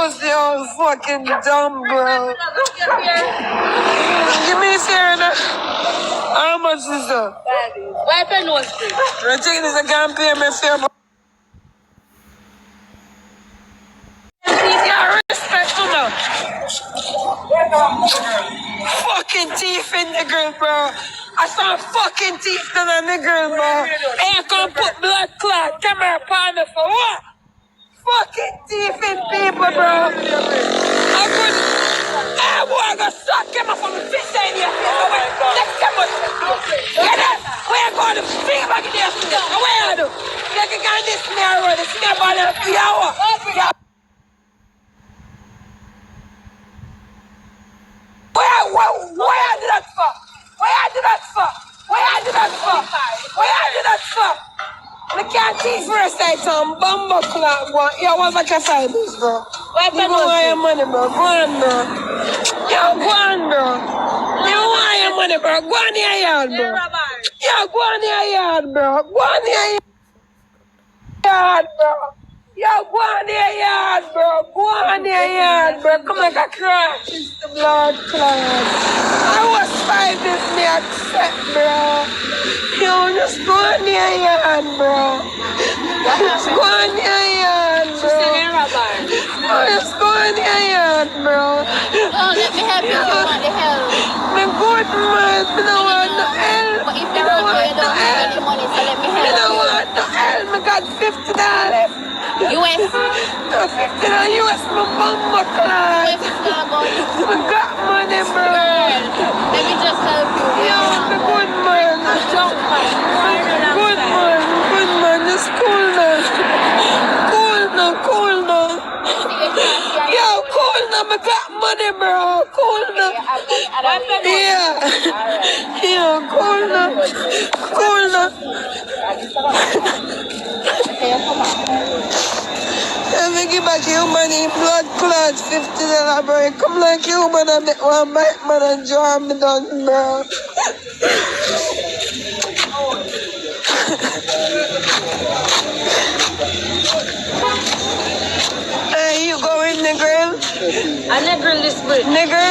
pussy all fucking dumb, bro. Give me this here, how much is that? Wipe your nose, please. I think this a campaign, my fair. Yeah, respectful now. Fucking teeth in the girl, bro. I saw fucking teeth in the girl, bro. And I can't put blood clot. Camera upon me for what? Fucking teeth in people, bro. I couldn't. Hey, boy, I got suck him off from the fish in your face. Oh, my God. Let's come on. Get up. Where you going to speak back in there? Where you do? You can get this narrow. This snap on the hour. Where I do that for? Where I do that for? Where I do that for? Where I do that for? I can't teach for a side some bumbo clock, bro. Yo, what if I can find this, bro? You go want your money, bro. Go on, bro. Yo, go on, bro. You want your money, bro. Go on your yard, bro. Yo, go on your yard, bro. Go on your yard, bro. Yo, go on your yard, bro. Go on your yard, bro. Come like a crack. It's the blood clot. I was 5 this me accept, bro. Yo, just go on your yard, bro. Just go on your yard, bro. Just go on your yard, bro. Oh, let me help you. You want the help? Me good man. Me don't want no help. But if you don't want any money, so let me help you. Me don't want no help. Me got $50. US. No, $50 US, my bumbo clot. Me got money, bro. Let me just help you. Yo, the good man. Good man, just cool now. Cool now. Yo, cool now, me got money, bro. Cool now. Yeah. Yo, cool now. Let me give back your money, blood clot, $50, bro. Come like you, man, I make one bite, man, and draw me down, bro. Hey, you going, nigga? I never this bridge. Nigga?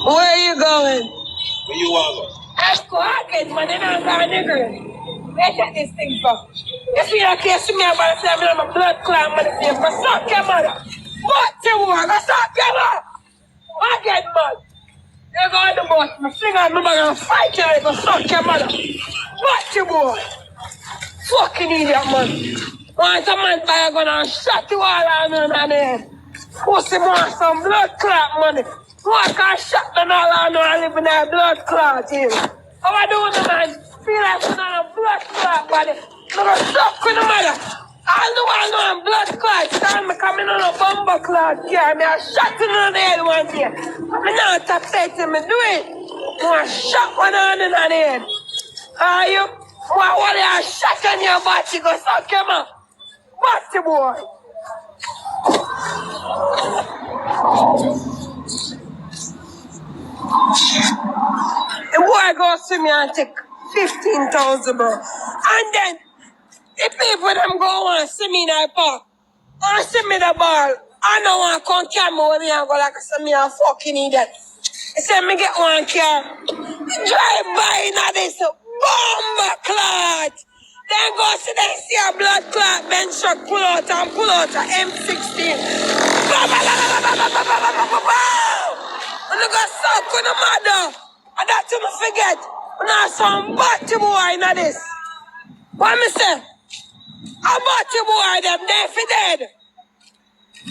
Where are you going? Where you want to go? Ask Hawkins, man, they don't got a nigga. Where that this thing for? You feel like you see me about to say I'm a blood clot, man, if you suck your mother. What you want? Go suck your mother. I get mad. You go on the bus, my finger on my bag and fight you, you go suck your mother. What you boy? Fucking idiot, man. Want a man buy a gun and shot you all on the head. Pussy want some blood clot money. What can shot them all on and live in that blood clot here? How I do the man? Feel like I'm on a blood clot body. I'm gonna suck with the mother. All the while know I'm blood clot. Time me coming on a bumbo clot here. Me a shot in the head one day. I'm not upset to me do it. I'm a shot one on in the head. Are you? What are you shot on your body? Go suck him up. What's the boy? The boy goes to me and take 15,000, bro. And then the people them go and see me in the park and see me the ball. I don't want to come camera with me and go like I say me a fucking idiot. He said me get one car. Drive by in this bomber clot. Then go see them see a blood clot bench truck pull out a M16. And you go suck with the mother. And that's what I forget. And I some batty boy in this. What me say? A batty boy them there for dead.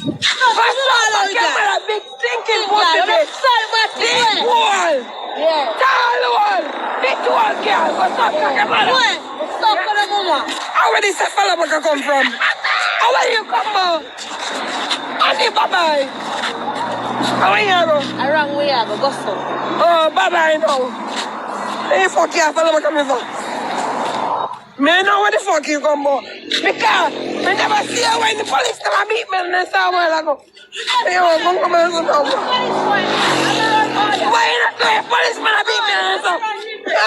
First all I get a big thinking pussy bitch. Big wall. Yeah. Tall wall. Big wall girl. What's up, mother? Stop for the mama. How where this fella come from? How where you come from? Andy, bye-bye. How are you go? I rang way I go so. Oh, bye-bye now. Hey, fuck you, fella coming from. Me know where the fuck you come from. Because me never see her when the police come and beat me and they saw a while ago. Hey, oh, come and sit down. Why you not doing policeman and beat me and they saw? I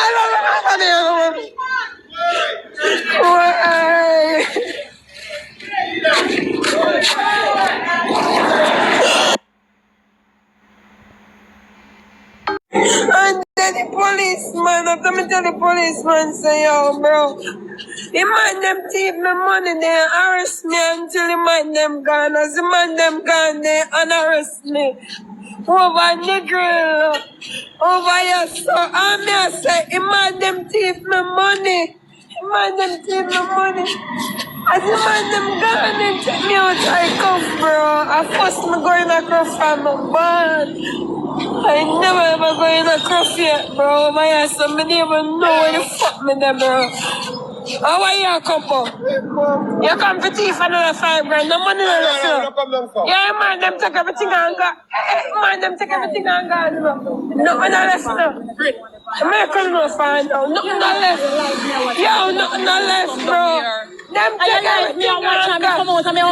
don't know. Why? policeman. After me tell the policeman, say, yo, bro. The man them take me money, they arrest me until the man them gone. As the man them gone, they unarrest me. Over nigga, over here, so I'm here, say, the man them take me money. The man them take me money. As the man them gone, them take me out I cuff, bro. I first me going across from my band. I never ever go in a cuff yet, bro. Over here, so me never even know where the fuck me there, bro. How are you come for? You come for thief another 5 grand. No money no left. Yeah, man, them take everything and go. Man, them take everything and go. Nothing no left now. American no find out. Nothing no left. Yo, nothing no left, bro. Them take everything and go. Nothing no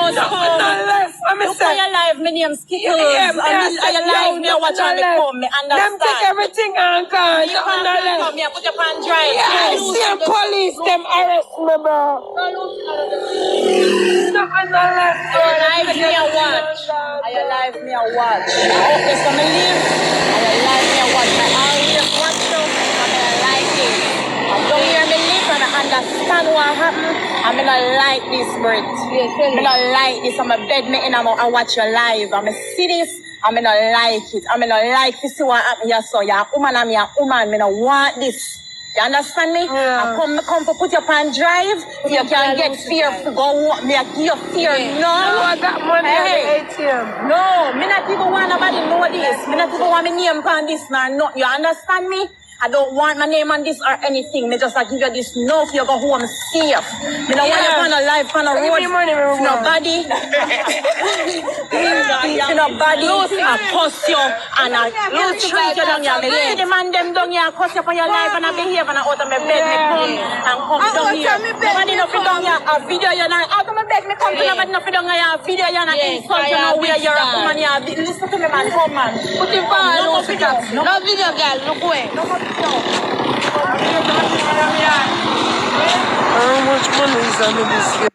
left. I'm saying. Your life, my name Skittles. Yeah, your life, me watch on me come, me understand. Them take everything and go. Nothing no left. Me put your pan dry. Yeah, I see a police, them arrest me, bro. Nothing no left, bro. Your life, me a watch. Your life, me a watch. I hope this come live. Your life, me a watch. I always watch you, and I like it. I don't hear me live and I understand what happened. I mean, I like this, Brit. I mean, I like this. I'm a bed me in and I watch your live. I'm a see this. I mean, I like it. I mean, I like to see what happened here. So, you're a woman, I'm a woman. I want this. You understand me? Yeah. I come to put you on drive. You can get fear to go. Me I give you fear. No. I got money Hey. at the ATM. No. Me not even want nobody know this. Me not even want my name on this. No. You understand me? I don't want my name on this or anything. Me just like give you this no if you go home safe. Me don't want you on a life on a road. Nobody. Nobody. I cuss you and I treat you down here. Me see the man them down here cuss you for your life and I behave and I out of my bed. Me come down here. Nobody no fit down here. A video you now. Out of my bed me come to nobody no fit down here. A video you now insult you know where you're a woman. Listen to me man. Come man. Put him on. No video. No video girl. Look away. How much money is under this year?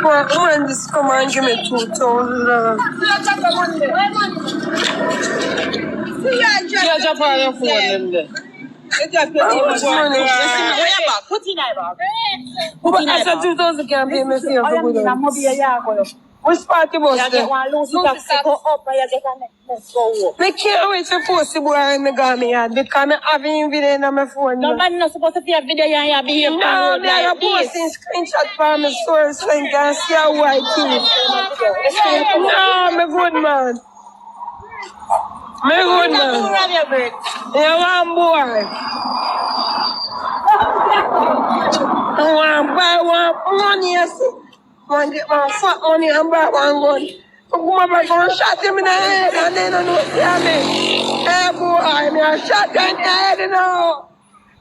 When this come and give me 2,000. Yeah, jump on your phone. Put in there, But I said 2,000 can pay me for which party was there? I can't wait to post the boy in the garment yard because I have him video on my phone. No man not supposed to be a video you have behave. No, I have posting screenshot from my source so you can see how white teeth. No, my good man. My good man. You want boy. I want buy one money, you see. I want get my fat money and buy one gun. I come back and shot him in the head and then I know what you mean. Hey boy, I shot him in the head, you know.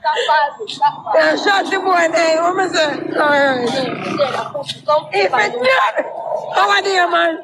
I shot the boy in the head, what am I saying? Alright. If it's not, how are you, man?